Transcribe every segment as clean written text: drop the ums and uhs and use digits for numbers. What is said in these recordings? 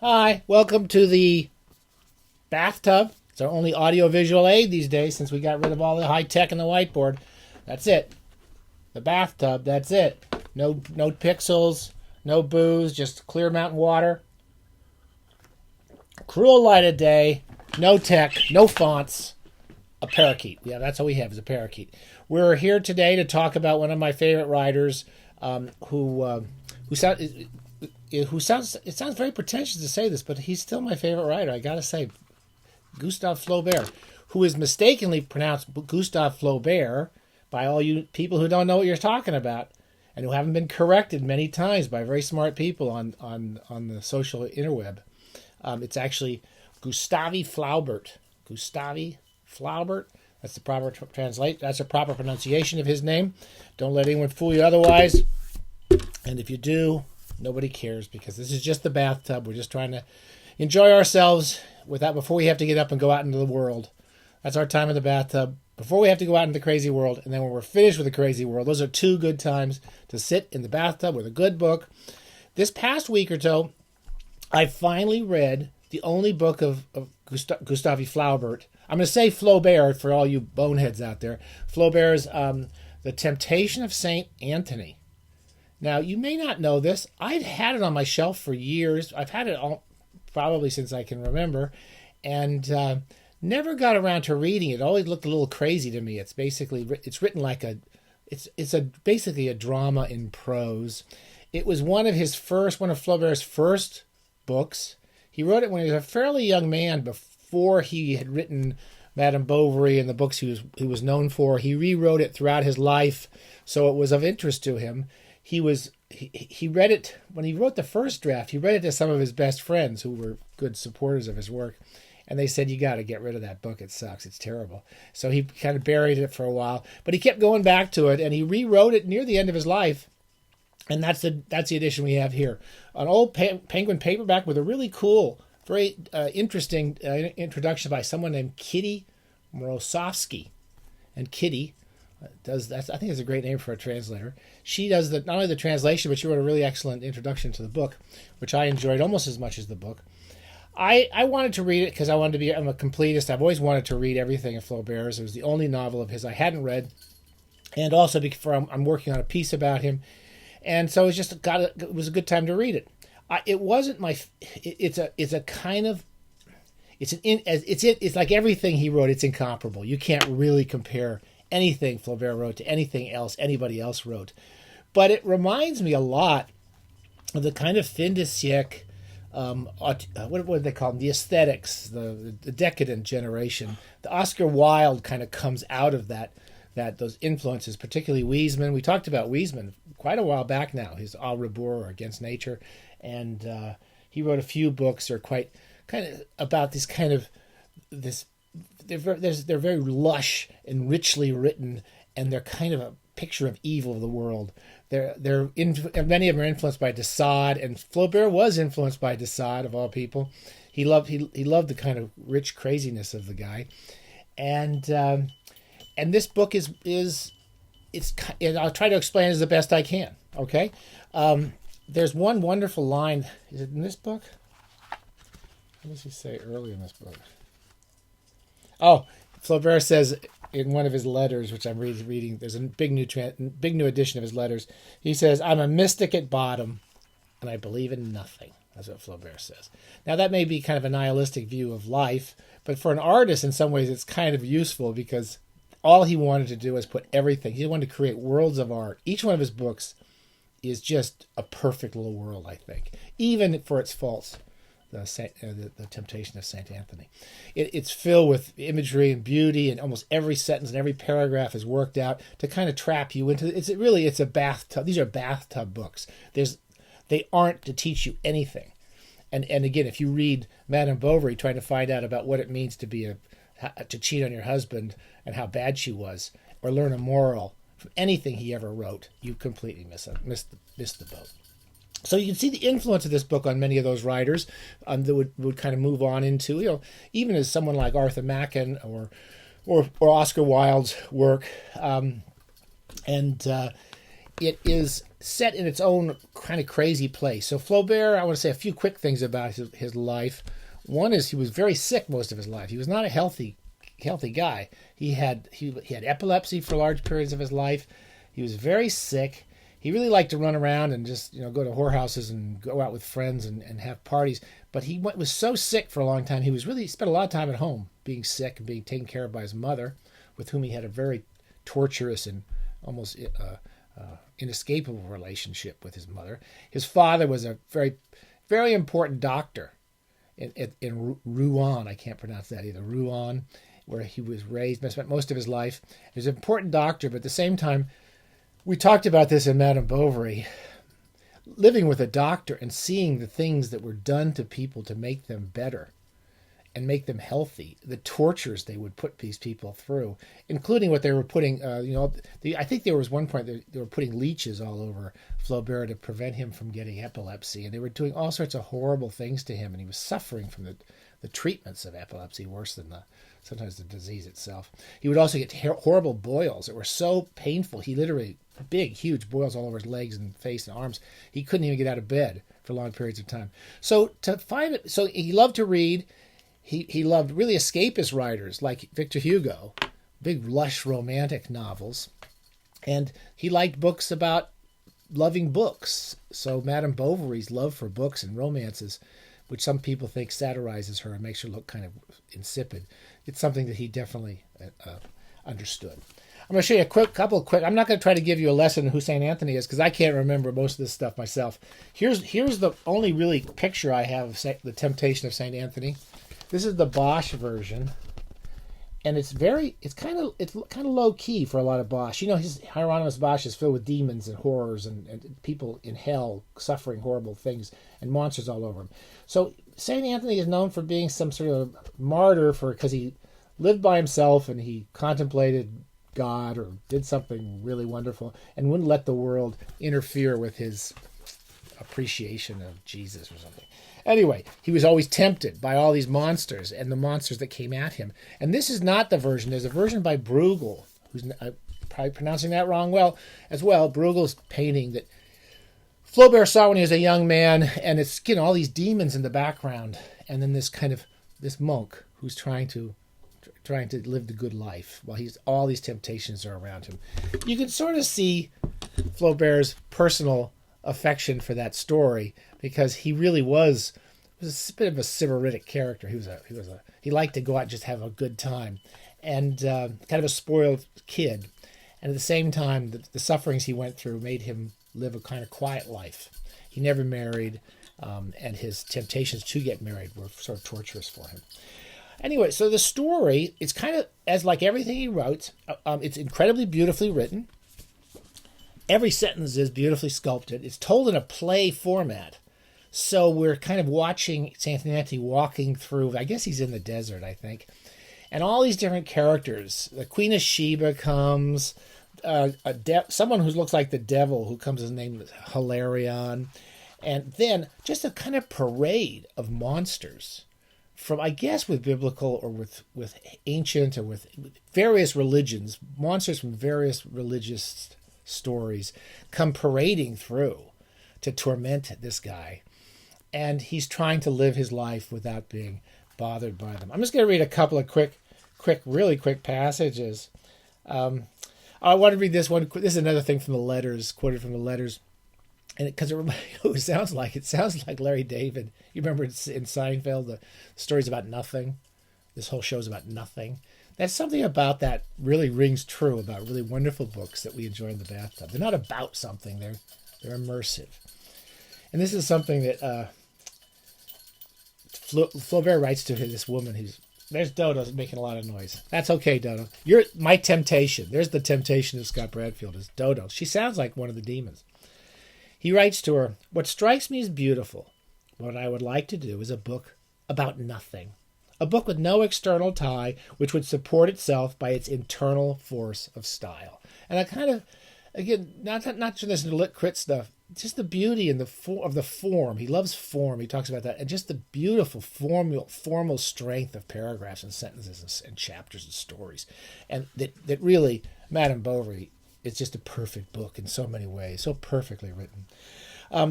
Hi, welcome to the bathtub. It's our only audio-visual aid these days since we got rid of all the high-tech and the whiteboard. That's it. The bathtub, that's it. No pixels, no booze, just clear mountain water. Cruel light of day, no tech, no fonts, a parakeet. Yeah, that's all we have is a parakeet. We're here today to talk about one of my favorite writers who sounds, it sounds very pretentious to say this, but he's still my favorite writer, I gotta say. Gustave Flaubert, who is mistakenly pronounced Gustave Flaubert by all you people who don't know what you're talking about and who haven't been corrected many times by very smart people on the social interweb. It's actually Gustave Flaubert. Gustave Flaubert. That's the proper translate. That's a proper pronunciation of his name. Don't let anyone fool you otherwise. And if you do, nobody cares because this is just the bathtub. We're just trying to enjoy ourselves without before we have to get up and go out into the world. That's our time in the bathtub before we have to go out into the crazy world. And then when we're finished with the crazy world, those are two good times to sit in the bathtub with a good book. This past week or so, I finally read the only book of Gustave Flaubert. I'm going to say Flaubert for all you boneheads out there. Flaubert's The Temptation of Saint Anthony. Now, you may not know this. I've had it on my shelf for years. I've had it probably since I can remember, and never got around to reading it. It always looked a little crazy to me. It's written like basically a drama in prose. It was one of Flaubert's first books. He wrote it when he was a fairly young man before he had written Madame Bovary and the books he was known for. He rewrote it throughout his life, so it was of interest to him. He read it when he wrote the first draft. He read it to some of his best friends who were good supporters of his work, and they said, "You got to get rid of that book. It sucks. It's terrible." So he kind of buried it for a while, but he kept going back to it, and he rewrote it near the end of his life. And that's the edition we have here, an old Penguin paperback with a really cool, very interesting introduction by someone named Kitty Morosowski, and Kitty does that. I think it's a great name for a translator. She does not only the translation, but she wrote a really excellent introduction to the book, which I enjoyed almost as much as the book. I wanted to read it because I'm a completist. I've always wanted to read everything of Flaubert's. It was the only novel of his I hadn't read, and also because I'm working on a piece about him, and so it was a good time to read it. It wasn't my. It's like everything he wrote. It's incomparable. You can't really compare anything Flaubert wrote to anything else anybody else wrote. But it reminds me a lot of the kind of fin de siècle, what do they call them? The aesthetics, the decadent generation. The Oscar Wilde kind of comes out of those influences, particularly Wiesmann. We talked about Wiesmann quite a while back now, his Au Rebours, or Against Nature. And he wrote a few books quite kind of about this kind of this. They're very lush and richly written, and they're kind of a picture of evil of the world. Many of them are influenced by de Sade, and Flaubert was influenced by de Sade of all people. He loved the kind of rich craziness of the guy, and this book is I'll try to explain it as the best I can. Okay, there's one wonderful line. Is it in this book? What does he say early in this book? Oh, Flaubert says in one of his letters, which I'm reading, there's a big new edition of his letters. He says, "I'm a mystic at bottom, and I believe in nothing." That's what Flaubert says. Now, that may be kind of a nihilistic view of life, but for an artist, in some ways, it's kind of useful because all he wanted to do was put everything. He wanted to create worlds of art. Each one of his books is just a perfect little world, I think, even for its faults. The Temptation of Saint Anthony. It's filled with imagery and beauty, and almost every sentence and every paragraph is worked out to kind of trap you into. It's a bathtub. These are bathtub books. They aren't to teach you anything. And again, if you read Madame Bovary, trying to find out about what it means to cheat on your husband and how bad she was, or learn a moral from anything he ever wrote, you completely miss the boat. So you can see the influence of this book on many of those writers that would kind of move on into, even as someone like Arthur Machen or Oscar Wilde's work. And it is set in its own kind of crazy place. So Flaubert, I want to say a few quick things about his life. One is he was very sick most of his life. He was not a healthy guy. He had epilepsy for large periods of his life. He was very sick. He really liked to run around and just go to whorehouses and go out with friends and have parties. But he was so sick for a long time. He spent a lot of time at home being sick and being taken care of by his mother, with whom he had a very torturous and almost inescapable relationship with his mother. His father was a very, very important doctor in Rouen. I can't pronounce that either. Rouen, where he was raised, spent most of his life. He was an important doctor, but at the same time, we talked about this in Madame Bovary. Living with a doctor and seeing the things that were done to people to make them better and make them healthy, the tortures they would put these people through, including what they were putting, I think there was one point they were putting leeches all over Flaubert to prevent him from getting epilepsy, and they were doing all sorts of horrible things to him, and he was suffering from the treatments of epilepsy worse than sometimes the disease itself. He would also get horrible boils that were so painful. He literally, big, huge boils all over his legs and face and arms. He couldn't even get out of bed for long periods of time. So he loved to read. He loved really escapist writers like Victor Hugo, big, lush, romantic novels. And he liked books about loving books. So Madame Bovary's love for books and romances, which some people think satirizes her and makes her look kind of insipid, it's something that he definitely understood. I'm going to show you I'm not going to try to give you a lesson on who St. Anthony is, because I can't remember most of this stuff myself. Here's the only really picture I have of the Temptation of St. Anthony. This is the Bosch version, and it's kind of low key for a lot of Bosch. His Hieronymus Bosch is filled with demons and horrors and people in hell suffering horrible things and monsters all over him. So St. Anthony is known for being some sort of martyr because he lived by himself and he contemplated God or did something really wonderful and wouldn't let the world interfere with his appreciation of Jesus or something. Anyway, he was always tempted by all these monsters and the monsters that came at him. And this is not the version. There's a version by Bruegel, who's probably pronouncing that wrong as well. Bruegel's painting that Flaubert saw when he was a young man, and it's all these demons in the background, and then this monk who's trying to live the good life while all these temptations are around him. You can sort of see Flaubert's personal affection for that story, because he really was a bit of a sybaritic character. He liked to go out and just have a good time, and kind of a spoiled kid. And at the same time, the sufferings he went through made him live a kind of quiet life. He never married, and his temptations to get married were sort of torturous for him. Anyway, so the story, it's kind of, as like everything he wrote, it's incredibly beautifully written. Every sentence is beautifully sculpted. It's told in a play format. So we're kind of watching St. Anthony walking through, I guess he's in the desert, I think. And all these different characters. The Queen of Sheba comes, someone who looks like the devil, who comes, his name is Hilarion. And then just a kind of parade of monsters from, I guess, with biblical or with ancient or with various religions. Monsters from various religious stories come parading through to torment this guy, and he's trying to live his life without being bothered by them. I'm just going to read a couple of really quick passages. I want to read this one. This is another thing from the letters, quoted from the letters, and because it sounds like Larry David. You remember in Seinfeld, the stories about nothing. This whole show's about nothing. That's something about that really rings true about really wonderful books that we enjoy in the bathtub. They're not about something. They're immersive. And this is something that Flaubert writes to this woman there's Dodo making a lot of noise. That's okay, Dodo. You're my temptation. There's the temptation of Scott Bradfield, is Dodo. She sounds like one of the demons. He writes to her, "What strikes me as beautiful, what I would like to do, is a book about nothing. A book with no external tie, which would support itself by its internal force of style." And I kind of, again, not just this lit crit stuff, just the beauty and of the form. He loves form. He talks about that, and just the beautiful formal strength of paragraphs and sentences and chapters and stories, and that really Madame Bovary it's just a perfect book in so many ways, so perfectly written.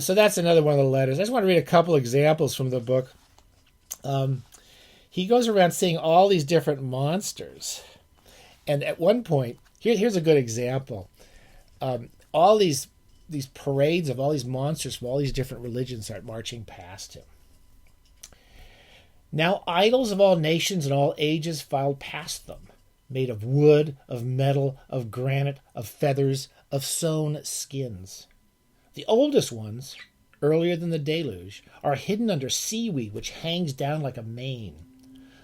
So that's another one of the letters. I just want to read a couple examples from the book. He goes around seeing all these different monsters. And at one point, here's a good example. All these parades of all these monsters from all these different religions start marching past him. Now idols of all nations and all ages filed past them, made of wood, of metal, of granite, of feathers, of sewn skins. The oldest ones, earlier than the deluge, are hidden under seaweed which hangs down like a mane.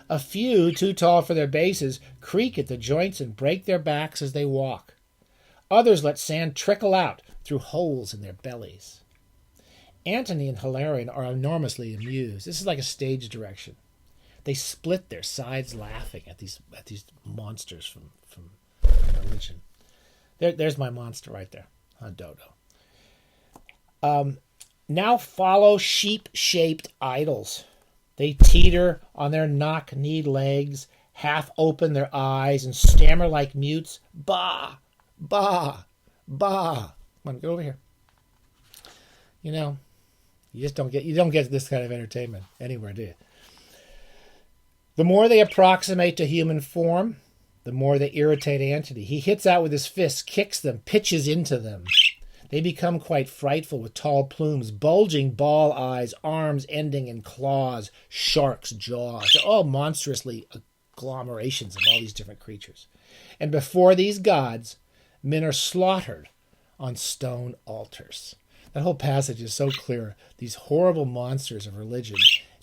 A few, too tall for their bases, creak at the joints and break their backs as they walk. Others let sand trickle out through holes in their bellies. Antony and Hilarion are enormously amused. This is like a stage direction. They split their sides laughing at these monsters from religion. There's my monster right there, a dodo. Now follow sheep-shaped idols. They teeter on their knock-kneed legs, half open their eyes, and stammer like mutes. Bah! Bah! Bah! Come on, get over here. You just don't get this kind of entertainment anywhere, do you? The more they approximate to human form, the more they irritate Antony. He hits out with his fists, kicks them, pitches into them. They become quite frightful with tall plumes, bulging ball eyes, arms ending in claws, sharks' jaws. They're all monstrously agglomerations of all these different creatures. And before these gods, men are slaughtered on stone altars. That whole passage is so clear. These horrible monsters of religion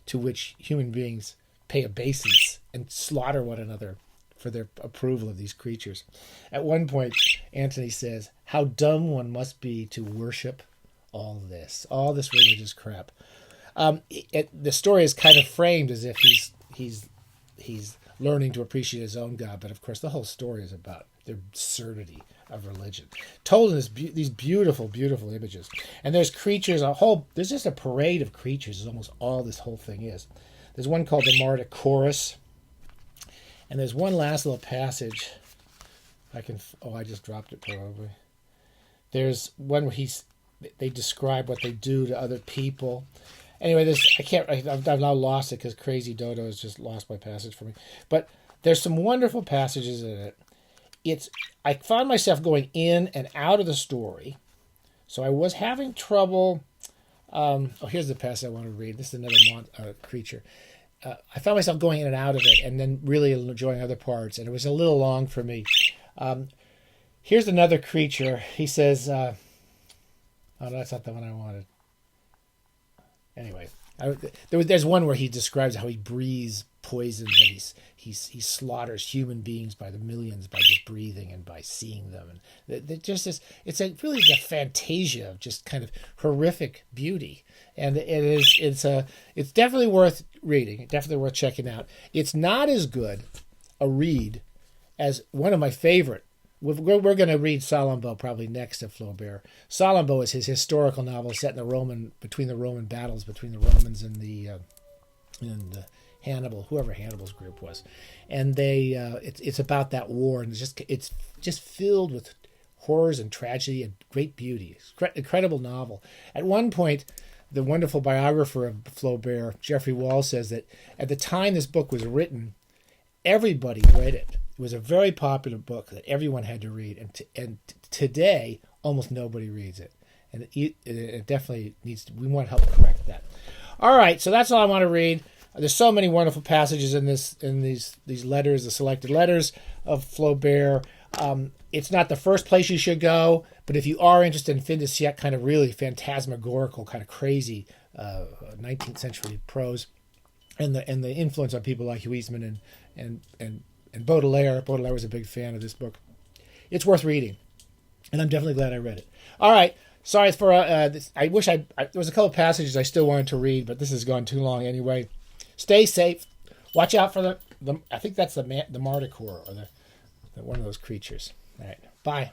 to which human beings pay obeisance and slaughter one another for their approval of these creatures. At one point, Antony says, how dumb one must be to worship all this religious crap. The story is kind of framed as if he's learning to appreciate his own God, but of course the whole story is about the absurdity of religion, told in these beautiful, beautiful images. And there's creatures, there's just a parade of creatures is almost all this whole thing is. There's one called the Martychorus, and there's one last little passage. I just dropped it probably. There's one where they describe what they do to other people. Anyway, I've now lost it because Crazy Dodo has just lost my passage for me. But there's some wonderful passages in it. I found myself going in and out of the story, so I was having trouble. Here's the passage I want to read. This is another creature. I found myself going in and out of it and then really enjoying other parts, and it was a little long for me. Here's another creature. He says, oh, that's not the one I wanted. Anyway, there's one where he describes how he breathes poisons and he slaughters human beings by the millions by just breathing and by seeing them. And it's a fantasia of just kind of horrific beauty. And it's definitely worth reading, definitely worth checking out. It's not as good a read as one of my favorite. We're going to read Salammbô probably next to Flaubert. Salammbô is his historical novel set in between the Roman battles between the Romans and the Hannibal, whoever Hannibal's group was, and it's about that war, and it's just filled with horrors and tragedy and great beauty. It's an incredible novel. At one point, the wonderful biographer of Flaubert, Geoffrey Wall, says that at the time this book was written, everybody read it. It was a very popular book that everyone had to read, and today almost nobody reads it, and it definitely needs to. We want to help correct that. All right, so that's all I want to read. There's so many wonderful passages in these letters, the selected letters of Flaubert. It's not the first place you should go, but if you are interested in fin de siècle, kind of really phantasmagorical, kind of crazy 19th century prose, and the influence on people like Huysmans and Baudelaire. Baudelaire was a big fan of this book. It's worth reading, and I'm definitely glad I read it. All right, sorry for I wish there was a couple of passages I still wanted to read, but this has gone too long anyway. Stay safe. Watch out for the I think that's the Martychor or the one of those creatures. All right, bye.